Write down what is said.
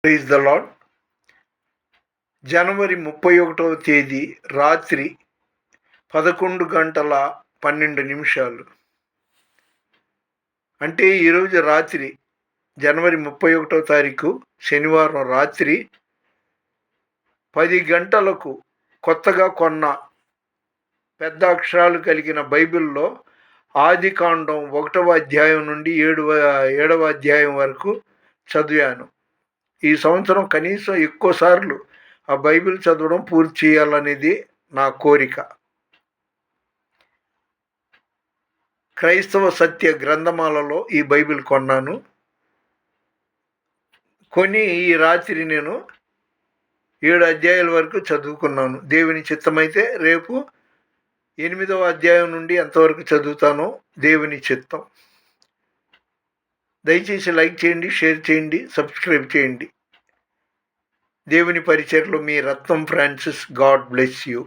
Praise the lord. జనవరి 31వ తేదీ రాత్రి 11:12 అంటే ఈరోజు రాత్రి జనవరి 31వ తారీఖు శనివారం రాత్రి 10 గంటలకు కొత్తగా కొన్న పెద్ద అక్షరాలు కలిగిన బైబిల్లో ఆదికాండం 1వ అధ్యాయం నుండి 7వ అధ్యాయం వరకు చదివాను. ఈ సంవత్సరం కనీసం ఎక్కువ సార్లు ఆ బైబిల్ చదవడం పూర్తి చేయాలనేది నా కోరిక. క్రైస్తవ సత్య గ్రంథమాలలో ఈ బైబిల్ కొన్నాను. కొని ఈ రాత్రి నేను 7 అధ్యాయాల వరకు చదువుకున్నాను. దేవుని చిత్తమైతే రేపు 8వ అధ్యాయం నుండి ఎంతవరకు చదువుతానో దేవుని చిత్తం. దయచేసి లైక్ చేయండి, షేర్ చేయండి, సబ్స్క్రైబ్ చేయండి. దేవుని పరిచర్లో మీ రత్నం ఫ్రాన్సిస్. God bless you.